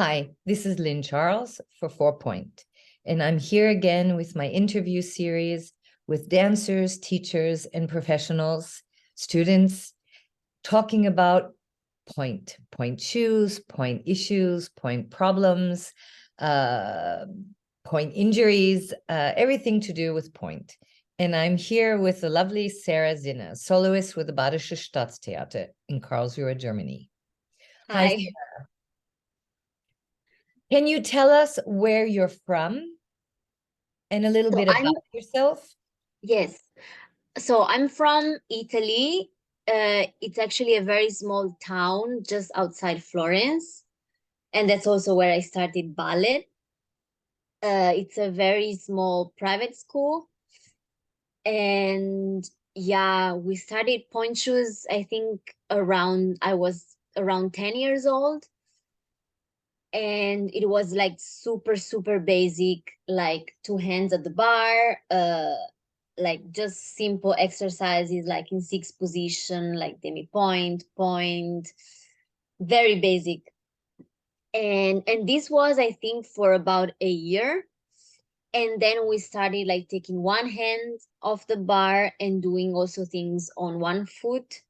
Hi, this is Lynn Charles for 4pointe, and I'm here again with my interview series with dancers, teachers, and professionals, students, talking about pointe shoes, pointe issues, pointe problems, pointe injuries, everything to do with pointe. And I'm here with the lovely Sara Zinna, soloist with the Badische Staatstheater in Karlsruhe, Germany. Hi, Hi. Sarah. Can you tell us where you're from and a little So bit I'm about yourself? yes. So I'm from Italy. It's actually a very small town just outside Florence, and that's also where I started ballet. It's a very small private school, and yeah, we started point shoes. I think around I was around 10 years old, and it was like super basic, like two hands at the bar, like just simple exercises like in six position, like demi point, very basic. And this was, I think, for about a year. And then we started like taking one hand off the bar and doing also things on one foot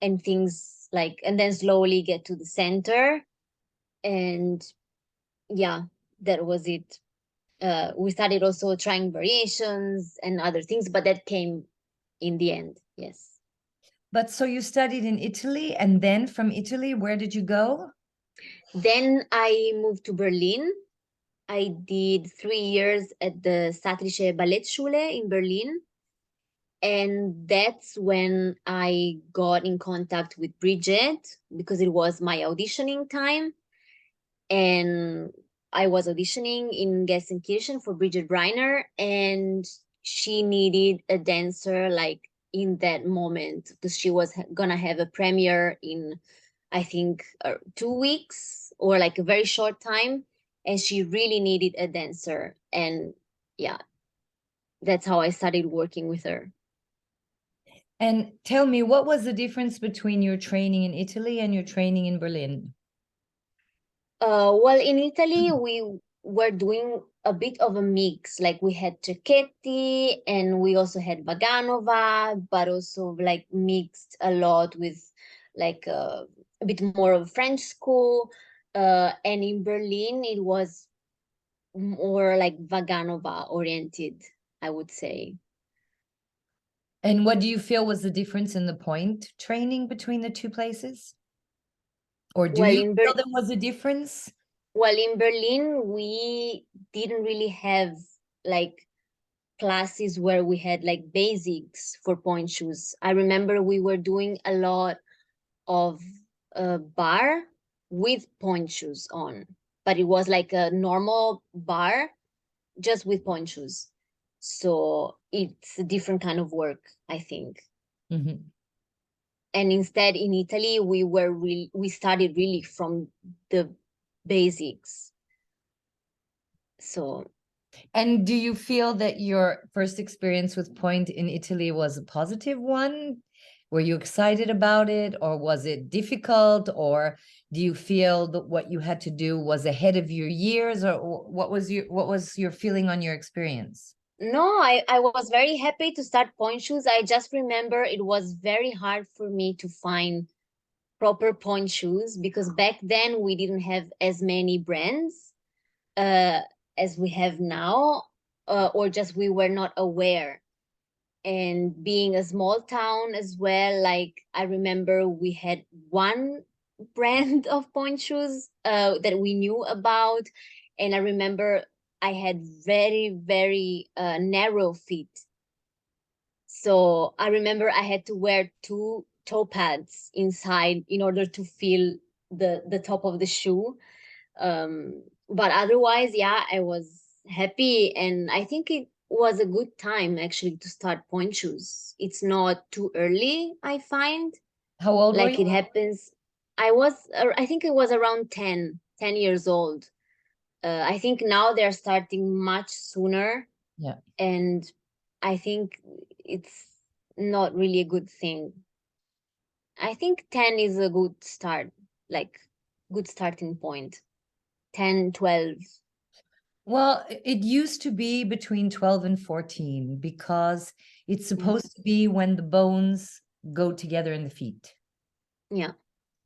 and things like, and then slowly get to the center. And yeah, that was it. We started also trying variations and other things, but that came in the end. Yes. But so you studied in Italy, and then from Italy, where did you go? Then I moved to Berlin. I did 3 years at the Staatliche Ballettschule in Berlin. And that's when I got in contact with Bridget because it was my auditioning time. And I was auditioning in Gelsenkirchen for Bridget Reiner, and she needed a dancer like in that moment because she was gonna have a premiere in, I think, 2 weeks or like a very short time, and she really needed a dancer. And yeah, that's how I started working with her. And tell me, what was the difference between your training in Italy and your training in Berlin? Well, in Italy, we were doing a bit of a mix. Like we had Cecchetti and we also had Vaganova, but also like mixed a lot with like a bit more of French school. And in Berlin, it was more like Vaganova oriented, I would say. And what do you feel was the difference in the pointe training between the two places? Or do Well, you in feel Ber there was a difference? well, in Berlin, we didn't really have like classes where we had like basics for point shoes. I remember we were doing a lot of bar with point shoes on, but it was like a normal bar just with point shoes. So it's a different kind of work, I think. Mhm. And instead in Italy, we started really from the basics. So And do you feel that your first experience with pointe in Italy was a positive one? Were you excited about it, or was it difficult, or do you feel that what you had to do was ahead of your years, or what was your feeling on your experience? no, I was very happy to start point shoes. I just remember it was very hard for me to find proper point shoes because back then we didn't have as many brands uh, as we have now, or just we were not aware. And being a small town as well, like I remember we had one brand of point shoes that we knew about. And I remember I had very narrow feet. So I remember I had to wear two toe pads inside in order to feel the top of the shoe. But otherwise, yeah, I was happy, and I think it was a good time actually to start point shoes. It's not too early, I find. How old were Like you? it happens. I think it was around 10 years old. I think now they're starting much sooner, Yeah. and I think it's not really a good thing. I think 10 is a good start, like good starting point. 10, 12. Well, it used to be between 12 and 14 because it's supposed to be when the bones go together in the feet. Yeah.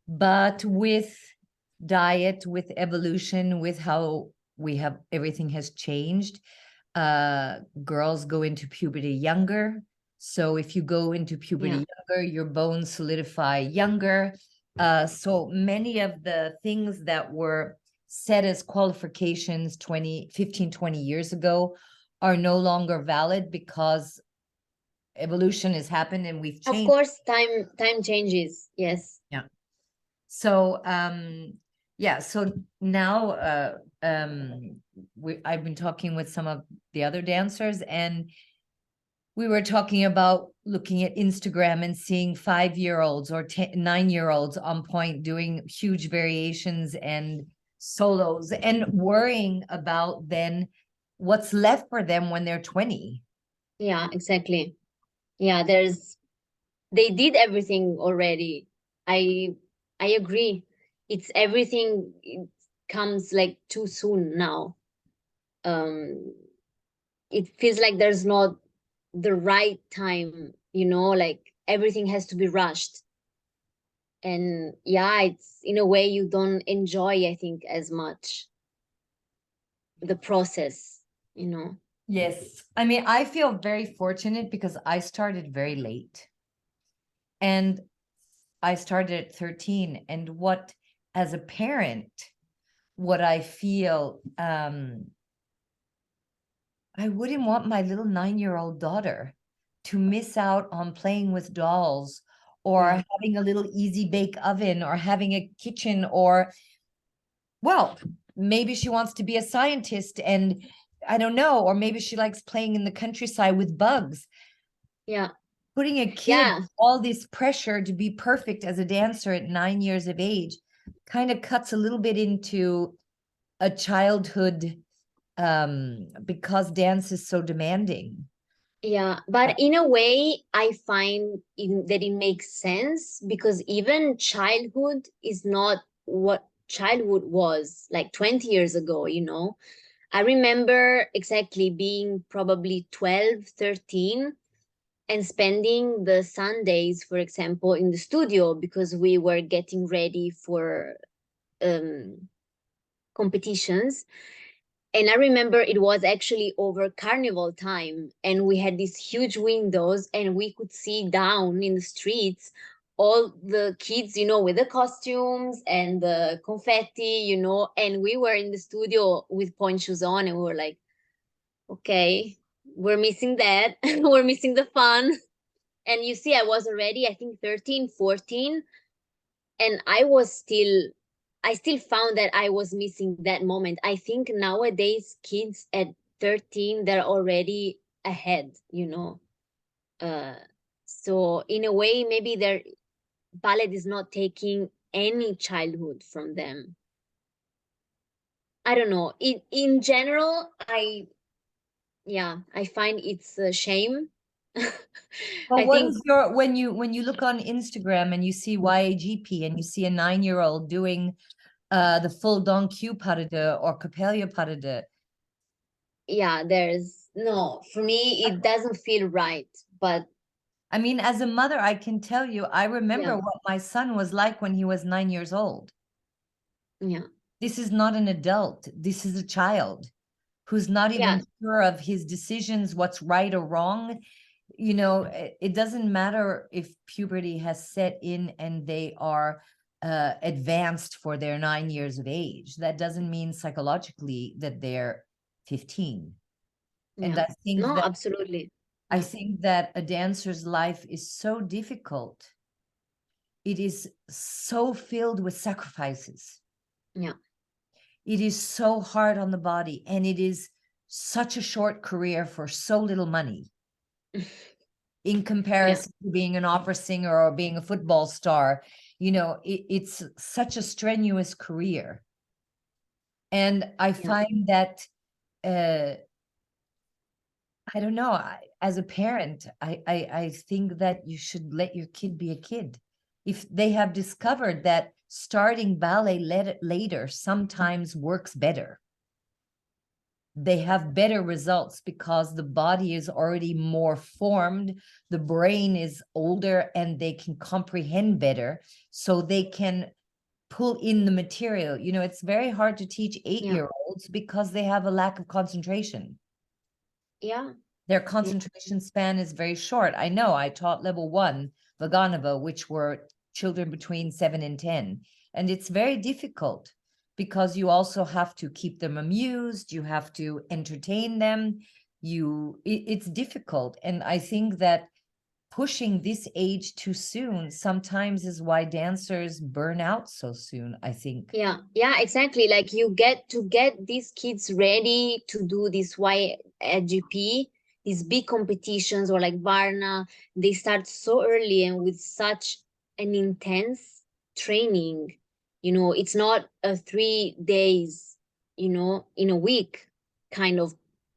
But with diet, with evolution, with how we have everything has changed, girls go into puberty younger. So if you go into puberty younger, your bones solidify younger. So many of the things that were set as qualifications 15, 20 years ago are no longer valid because evolution has happened and we've Of changed. course, time changes. Yes. Yeah. So yeah, so now I've been talking with some of the other dancers, and we were talking about looking at Instagram and seeing 5-year-olds or 9-year-olds on point doing huge variations and solos, and worrying about then what's left for them when they're 20. Yeah, exactly. Yeah, they did everything already. I I agree. It's everything, it comes like too soon now. Um it feels like there's not the right time, like everything has to be rushed. And yeah, it's in a way you don't enjoy, I think, as much the process. Yes. I mean, I feel very fortunate because I started very late. And I started at 13. And what, as a parent, what I feel, I wouldn't want my little 9-year-old daughter to miss out on playing with dolls or Yeah. having a little easy bake oven or having a kitchen, or, well, maybe she wants to be a scientist and I don't know, or maybe she likes playing in the countryside with bugs. Yeah. Putting a kid Yeah. all this pressure to be perfect as a dancer at 9 years of age kind of cuts a little bit into a childhood, because dance is so demanding. Yeah, but in a way, I find that it makes sense because even childhood is not what childhood was like 20 years ago. I remember exactly being probably 12, 13, and spending the Sundays, for example, in the studio because we were getting ready for competitions. And I remember it was actually over carnival time, and we had these huge windows, and we could see down in the streets all the kids, with the costumes and the confetti, and we were in the studio with point shoes on, and we were like, okay, we're missing that. We're missing the fun. And you see, I was already, I think, 13, 14, and I still found that I was missing that moment. I think nowadays kids at 13, they're already ahead. uh so in a way, maybe their ballet is not taking any childhood from them. I don't know, in general, I find it's a shame. Well, I what think, is your, when you look on Instagram and you see YAGP and you see a 9-year-old doing the full Don Q pas de deux or Capella pas de deux? yeah, there's no, for me it doesn't feel right, but I mean, as a mother, I can tell you, I remember yeah. what my son was like when he was 9 years old. Yeah. This is not an adult. This is a child who's not Yeah. even sure of his decisions, what's right or wrong. It doesn't matter if puberty has set in and they are advanced for their 9 years of age. That doesn't mean psychologically that they're 15. And Yeah. No, absolutely. I Yeah. think that a dancer's life is so difficult. It is so filled with sacrifices. Yeah. It is so hard on the body, and it is such a short career for so little money in Yeah. comparison to being an opera singer or being a football star. It's such a strenuous career. And I Yeah. find that, I don't know, as a parent, I think that you should let your kid be a kid. if they have discovered that starting ballet later sometimes works better. They have better results because the body is already more formed, the brain is older, and they can comprehend better, so they can pull in the material. You know, it's very hard to teach 8-year-olds because they have a lack of concentration. Yeah. Their concentration span is very short. I know I taught level 1 Vaganova, which were children between 7 and 10, and it's very difficult because you also have to keep them amused, you have to entertain them, it's difficult. And I think that pushing this age too soon sometimes is why dancers burn out so soon, I think. Yeah, exactly. Like you get to get these kids ready to do this YGP, these big competitions, or like Varna. They start so early and with such an intense training. You know, it's not a 3 days, you know, in a week kind of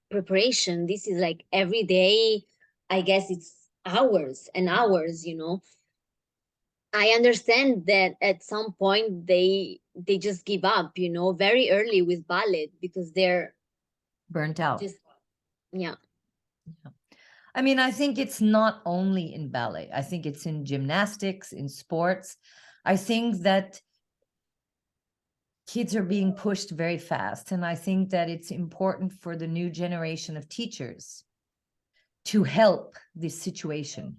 preparation. This is like every day. I guess it's hours and hours, you know. I understand that at some point they just give up, you know, very early with ballet because they're Burnt out. just, yeah. I mean, I think it's not only in ballet. I think it's in gymnastics, in sports. I think that kids are being pushed very fast. And I think that it's important for the new generation of teachers to help this situation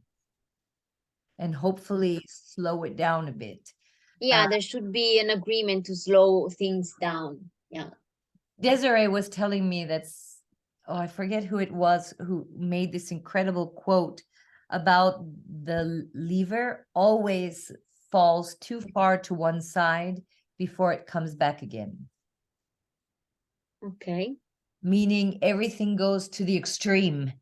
and hopefully slow it down a bit. Yeah, there should be an agreement to slow things down. Yeah. Desiree was telling me I forget who it was who made this incredible quote about the lever always falls too far to one side before it comes back again. Okay. Meaning everything goes to the extreme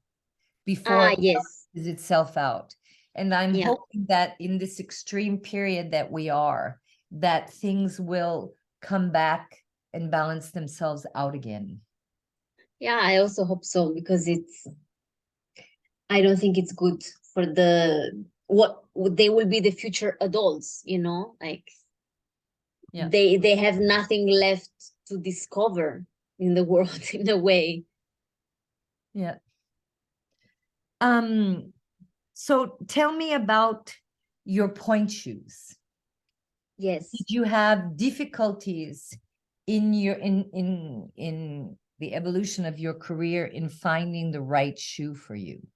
before it Yes. balances itself out. And I'm Yeah. hoping that in this extreme period that we are, that things will come back and balance themselves out again. Yeah, I also hope so because I don't think it's good for what they will be the future adults, you know, like Yeah. they have nothing left to discover in the world in a way. Yeah. So tell me about your point shoes. Yes. Did you have difficulties in your in the evolution of your career in finding the right shoe for you?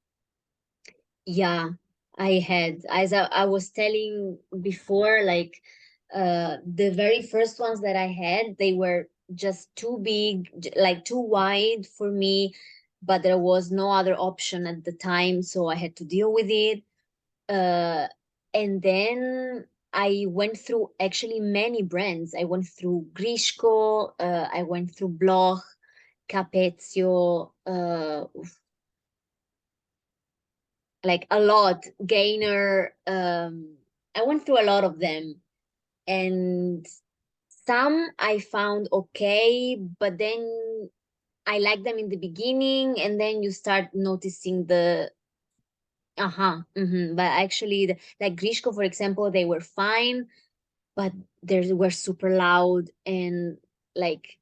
Yeah, I had, as I was telling before, like the very first ones that I had, they were just too big, like too wide for me, but there was no other option at the time, so I had to deal with it. Uh, and then I went through actually many brands. I went through Grishko, I went through Bloch, Capezio, like a lot, Gainer. I went through a lot of them, and some I found okay, but then I liked them in the beginning, and then you start noticing the but actually like Grishko, for example, they were fine, but they were super loud and like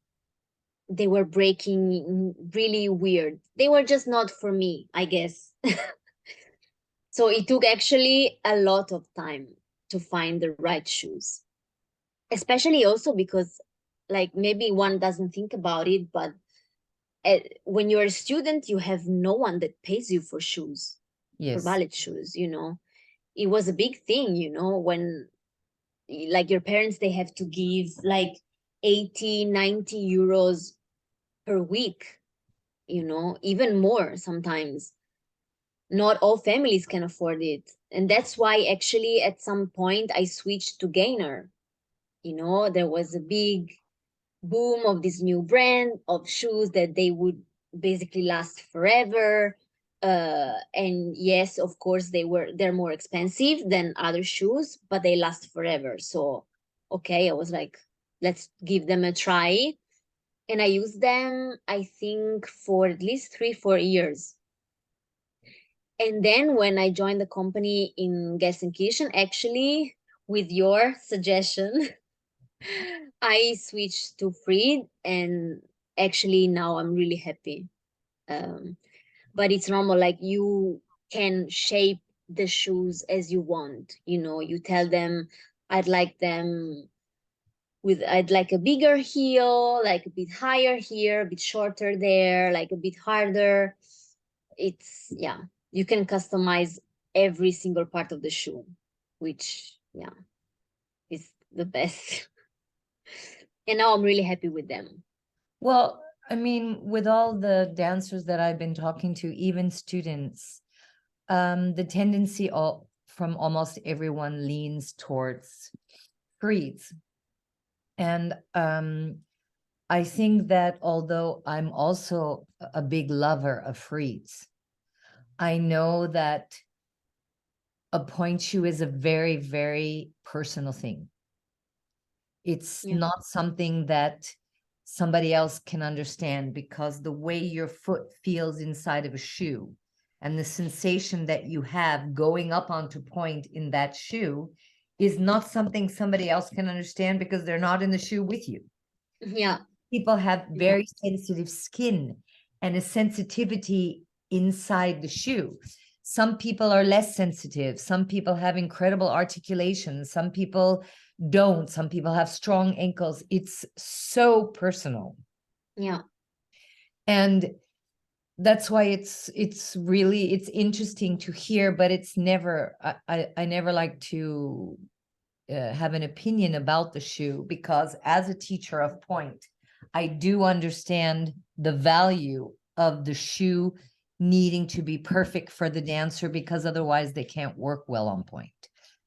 they were breaking really weird. They were just not for me, I guess. So it took actually a lot of time to find the right shoes, especially also because, like, maybe one doesn't think about it, but when you're a student, you have no one that pays you for shoes, for Yes. ballet shoes, you know. It was a big thing, you know, when like your parents, they have to give like 80, 90 euros per week, you know, even more sometimes. Not all families can afford it, and that's why actually at some point I switched to Gainer. You know, there was a big boom of this new brand of shoes that they would basically last forever. And yes, of course, they're more expensive than other shoes, but they last forever. So okay, I was like, let's give them a try. And I used them, I think, for at least 3 4 years. And then when I joined the company in Gelsenkirchen, actually, with your suggestion, I switched to Freed, and actually now I'm really happy. But it's normal, like you can shape the shoes as you want. You tell them, I'd like a bigger heel, like a bit higher here, a bit shorter there, like a bit harder. It's, yeah, you can customize every single part of the shoe, which, yeah, is the best. And now I'm really happy with them. Well, I mean, with all the dancers that I've been talking to, even students, the tendency from almost everyone leans towards freeze. And I think that although I'm also a big lover of freeze, I know that a point shoe is a very, very personal thing. It's Yeah. not something that somebody else can understand, because the way your foot feels inside of a shoe and the sensation that you have going up onto point in that shoe is not something somebody else can understand, because they're not in the shoe with you. Yeah. People have very sensitive skin and a sensitivity inside the shoe. Some people are less sensitive. Some people have incredible articulation. Some people don't. Some people have strong ankles. It's so personal. Yeah. And that's why it's interesting to hear, but it's never, I never like to have an opinion about the shoe, because as a teacher of point, I do understand the value of the shoe needing to be perfect for the dancer, because otherwise they can't work well on point.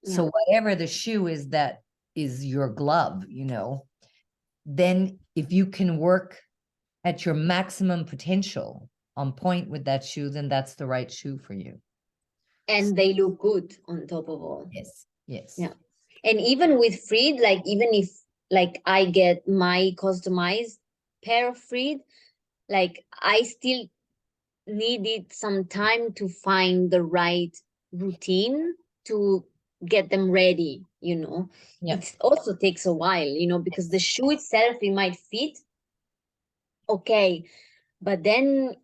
Yeah. So whatever the shoe is, that is your glove, then if you can work at your maximum potential on point with that shoe, then that's the right shoe for you. And they look good on top of all. Yes. Yeah. And even with Freed, like even if like I get my customized pair of Freed, like I still needed some time to find the right routine to get them ready. Yeah. It also takes a while, because the shoe itself, it might fit okay, but then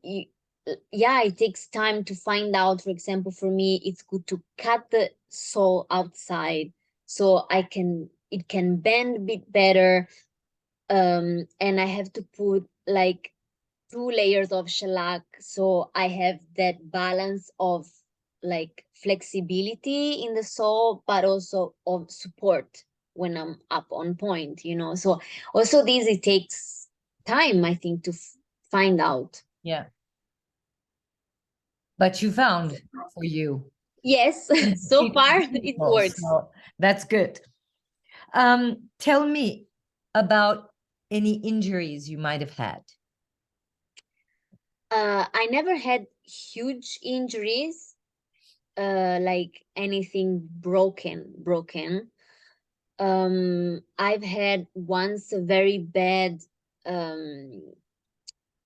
yeah, it takes time to find out. For example, for me, it's good to cut the sole outside so it can bend a bit better. And I have to put like 2 layers of shellac, so I have that balance of like flexibility in the sole, but also of support when I'm up on point. So also this, it takes time, I think, to find out. Yeah. But you found for you. Yes, so far it works. So that's good. Tell me about any injuries you might have had. I never had huge injuries, like anything broken. I've had once a very bad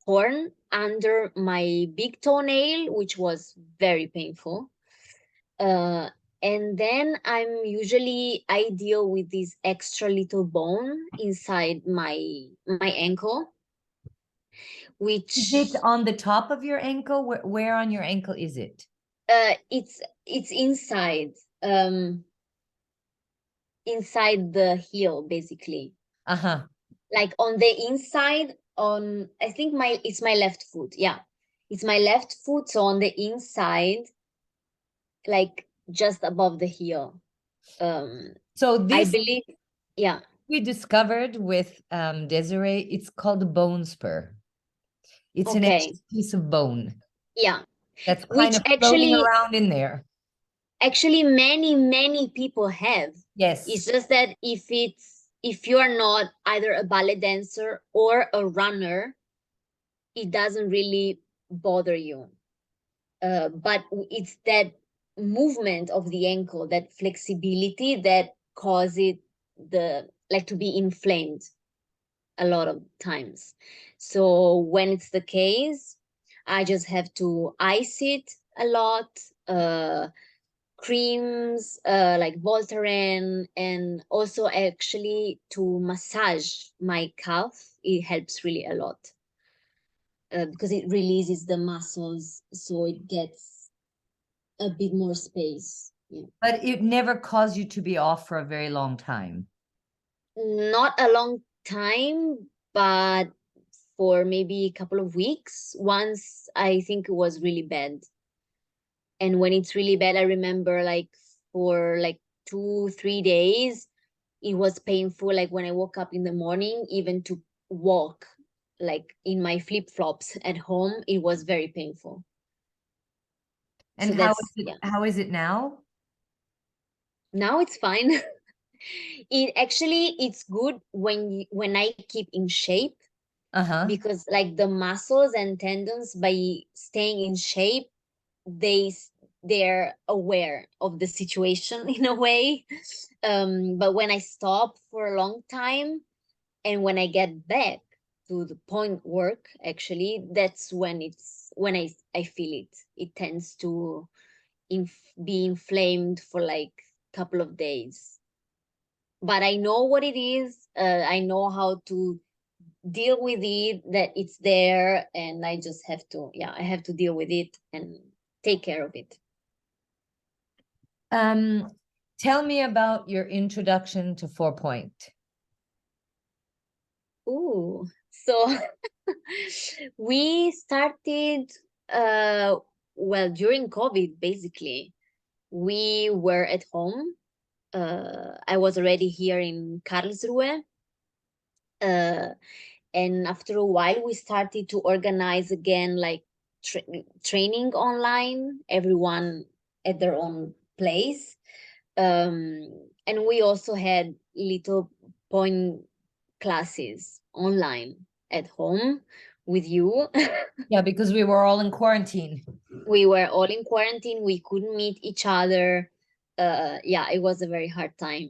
horn under my big toenail, which was very painful. Uh, and then I deal with this extra little bone inside my ankle, Is which it on the top of your ankle? Where on your ankle is it? it's inside, inside the heel, basically. Uh-huh. Like on the inside, on I think it's my left foot. Yeah. It's my left foot, so on the inside, like just above the heel. So I this believe, yeah. we discovered with Desiree, it's called a bone spur. It's an Okay. extra piece of bone Yeah. that's kind Which of floating around in there. actually many people have. It's Yes. just that if you are not either a ballet dancer or a runner, it doesn't really bother you. But it's that movement of the ankle, that flexibility, that cause it the like to be inflamed a lot of times. So when it's the case, I just have to ice it a lot, creams like Voltaren, and also actually to massage my calf. It helps really a lot because it releases the muscles, so it gets a bit more space. Yeah. But it never caused you to be off for a very long time. Not a long time, but for maybe a couple of weeks. Once I think it was really bad. And when it's really bad, I remember like for like 2 3 days, it was painful. Like when I woke up in the morning, even to walk like in my flip-flops at home, it was very painful. So And that's, yeah. how is it now? Now it's fine. It actually, it's good when I keep in shape, Uh-huh. because like the muscles and tendons, by staying in shape, they they're aware of the situation in a way. But when I stop for a long time, and when I get back to the point work, actually, that's when I feel it. It tends to be inflamed for like couple of days. But I know what it is. I know how to deal with it, that it's there, and I just have to, yeah, I have to deal with it and take care of it. Um, Tell me about your introduction to 4pointe. Ooh, so we started well during COVID. Basically, we were at home. I was already here in Karlsruhe, uh, and after a while, we started to organize again, like training online, everyone at their own place. And we also had little point classes online at home with you. Yeah, because we were all in quarantine. We were all in quarantine. We couldn't meet each other. Yeah, it was a very hard time.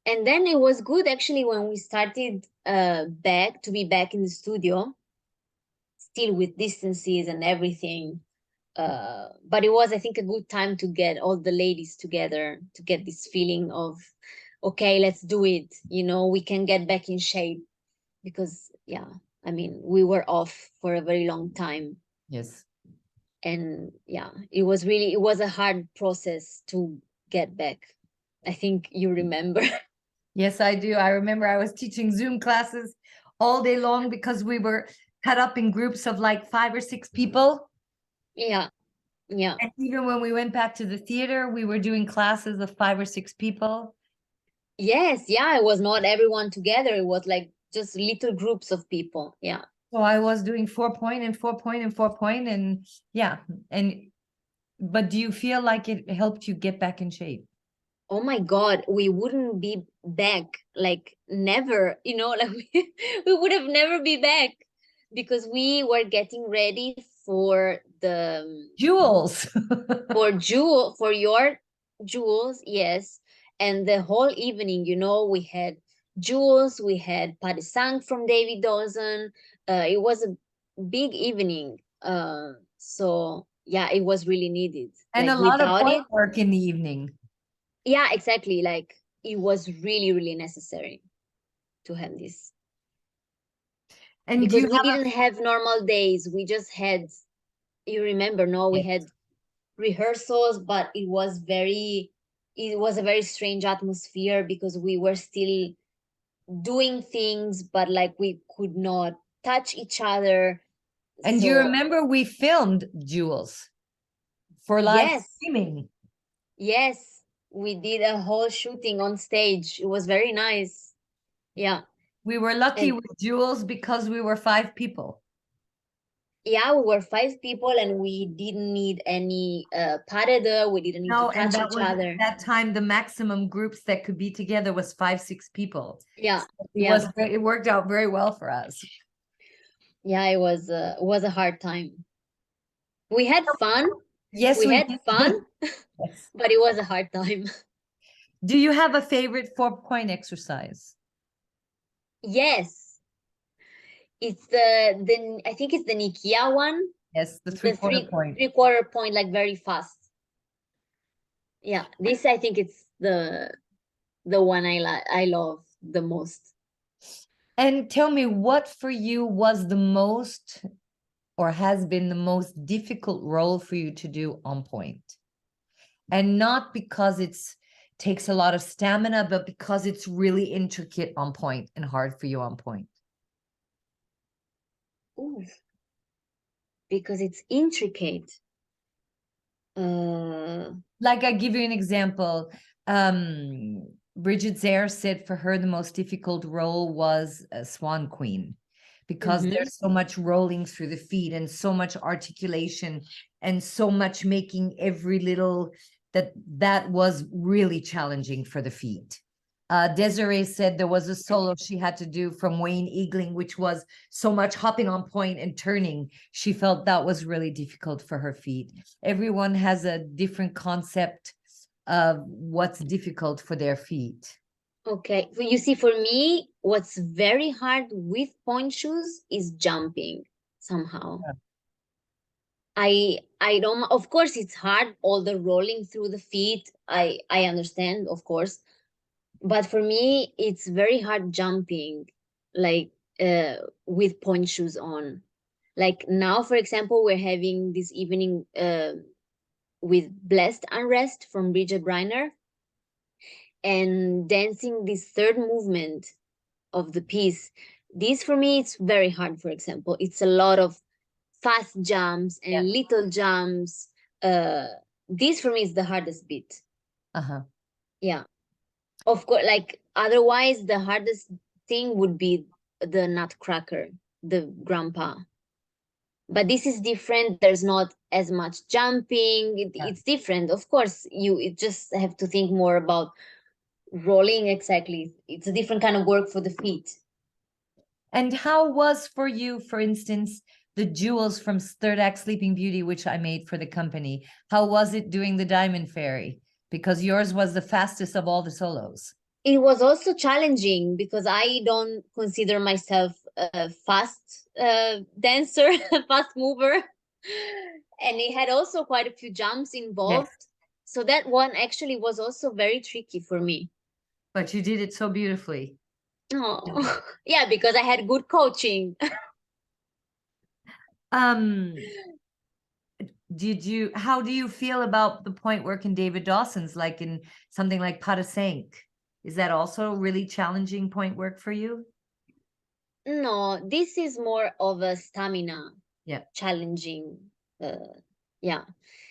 And then it was good actually when we started back to be back in the studio, still with distances and everything. But it was, I think, a good time to get all the ladies together, to get this feeling of, okay, let's do it. We can get back in shape, because, yeah, I mean, we were off for a very long time. Yes. And yeah, it was a hard process to get back. I think you remember. Yes, I do. I remember I was teaching Zoom classes all day long because we were cut up in groups of like 5 or 6 people. Yeah, yeah. And even when we went back to the theater, we were doing classes of 5 or 6 people. Yes, yeah, it was not everyone together. It was like just little groups of people. Yeah. So I was doing 4pointe and 4pointe and 4pointe, and yeah. But do you feel like it helped you get back in shape? Oh my God, we wouldn't be back, like never, like we would have never be back, because we were getting ready for the Jewels. for your jewels, yes. And the whole evening, we had jewels, we had pas de sang from David Dawson. It was a big evening. So yeah, it was really needed. And Like a lot of without point it, work in the evening. yeah, exactly. Like it was really, really necessary to have this, And do because you we have didn't have normal days. We just had, you remember, no, we a had rehearsals, but it was a very strange atmosphere, because we were still doing things, but like we could not touch each other. and you So remember we filmed Jewels for live yes, streaming. yes, we did a whole shooting on stage. It was very nice. Yeah. We were lucky And with Jewels because we were 5 people. yeah, we were 5 people, and we didn't need any padded. We didn't need to No, and touch that each was other. that time the maximum groups that could be together was 5, 6 people. Yeah, It yeah, was it worked out very well for us. yeah. It was a hard time. We had fun. Yes, We we had did. fun, Yes. but it was a hard time. Do you have a favorite 4-point exercise? Yes, it's the I think it's the Nikia one, Yes, the the three-quarter point. three quarter point, like very fast. Yeah, this I think it's the one I love the most. And tell me, what for you was the most or has been the most difficult role for you to do on point? And not because it's takes a lot of stamina, but because it's really intricate on point and hard for you on point. Ooh, because it's intricate. Like I give you an example. Bridget Zare said for her the most difficult role was a Swan Queen because mhm. there's so much rolling through the feet and so much articulation and so much making every little that was really challenging for the feet. Desiree said there was a solo she had to do from Wayne Eagling, which was so much hopping on point and turning. She felt that was really difficult for her feet. Everyone has a different concept of what's difficult for their feet. Okay, so you see, for me, what's very hard with point shoes is jumping somehow. Yeah. I don't, of course it's hard, all the rolling through the feet. I understand, of course. But for me, it's very hard jumping, like with point shoes on. Like now, for example, we're having this evening with Blessed Unrest from Bridget Briner, and dancing this third movement of the piece. This for me, it's very hard, for example. It's a lot of fast jumps Yeah. and little jumps. Uh, this for me is the hardest bit. Uh-huh. Yeah. Of course, like otherwise, the hardest thing would be the nutcracker, the grandpa. But this is different. There's not as much jumping. Yeah. It's different. Of course, you just have to think more about rolling exactly. It's a different kind of work for the feet. And how was for you, for instance, the jewels from Third Act Sleeping Beauty, which I made for the company? How was it doing the Diamond Fairy? Because yours was the fastest of all the solos. It was also challenging because I don't consider myself a fast dancer, a fast mover. And it had also quite a few jumps Yes. involved. So that one actually was also very tricky for me. But you did it so beautifully. Oh, yeah, because I had good coaching. Um, how do you feel about the point work in David Dawson's, like in something like Pas de Cinq? Is that also really challenging point work for you? No, this is more of a stamina Yeah. challenging. Yeah,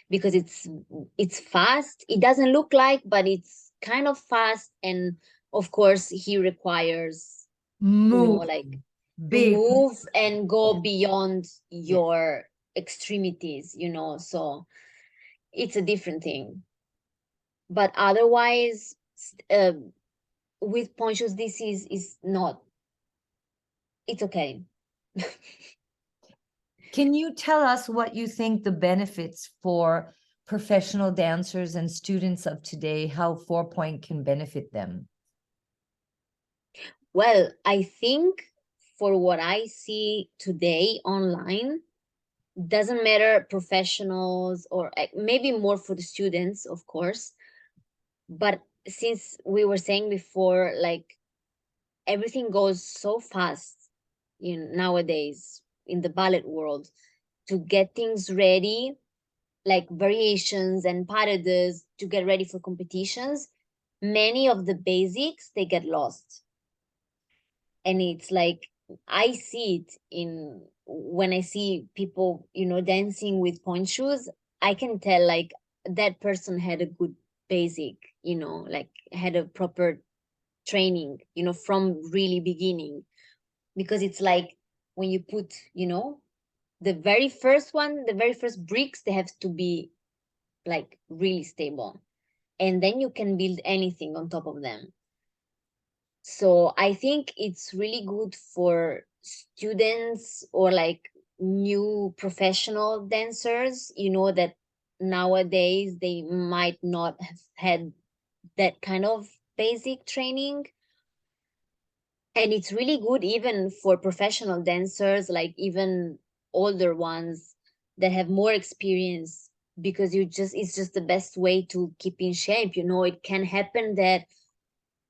because it's fast. It doesn't look like, but it's kind of fast, and of course, he requires, Move, like to big. move and go Yeah. beyond Yes. your extremities. So it's a different thing. But otherwise, with ponchos, this is not. It's okay. Can you tell us what you think the benefits for professional dancers and students of today, how 4-point can benefit them? Well, I think for what I see today online, doesn't matter professionals or maybe more for the students, of course. But since we were saying before, like everything goes so fast nowadays in the ballet world, to get things ready, like variations and parades to get ready for competitions, many of the basics they get lost. And it's like I see it in when I see people dancing with point shoes. I can tell like that person had a good basic, like had a proper training, from really beginning. Because it's like when you put the very first one, the very first bricks, they have to be like really stable, and then you can build anything on top of them. So I think it's really good for students or like new professional dancers, that nowadays they might not have had that kind of basic training. And it's really good even for professional dancers, like even older ones that have more experience, because it's just the best way to keep in shape. You know, it can happen that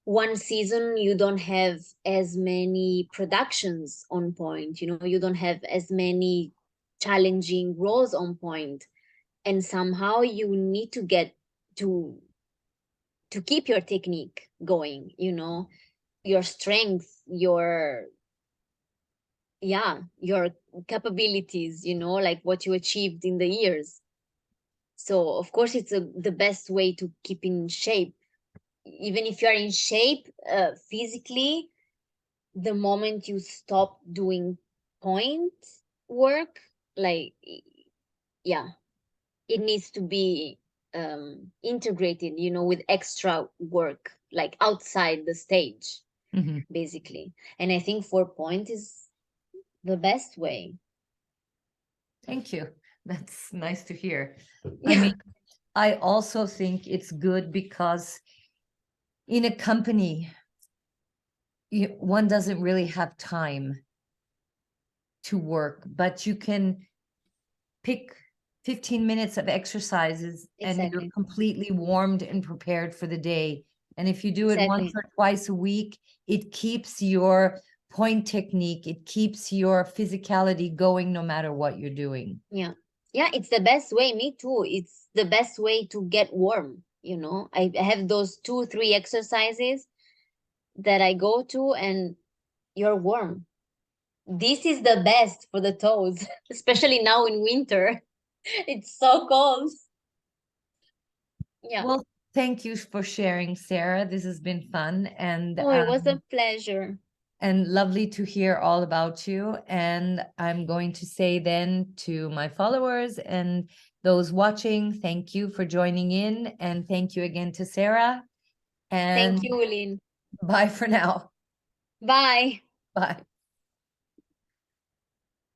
one season you don't have as many productions on point, you know, you don't have as many challenging roles on point, and somehow you need to get to keep your technique going, you know, your strength, your, yeah, your capabilities, you know, like what you achieved in the years. So of course it's the best way to keep in shape. Even if you're in shape physically, the moment you stop doing point work, like, yeah, it needs to be integrated, you know, with extra work, like outside the stage, Mhm. basically. And I think 4 point is the best way. Thank you. That's nice to hear. I Yeah, mean, I also think it's good because in a company, one doesn't really have time to work, but you can pick 15 minutes of exercises and you're exactly, completely warmed and prepared for the day. And if you do it once exactly. or twice a week, it keeps your point technique, it keeps your physicality going no matter what you're doing. Yeah, yeah, it's the best way. Me too. It's the best way to get warm, you know. I have those 2 3 exercises that I go to, and you're warm. This is the best for the toes, especially now in winter. It's so cold. Yeah. Well, thank you for sharing, Sarah. This has been fun Oh, it was a pleasure. and lovely to hear all about you. And I'm going to say then to my followers and those watching, thank you for joining in. And thank you again to Sarah. Thank And you, Lynn. bye for now. Bye. Bye.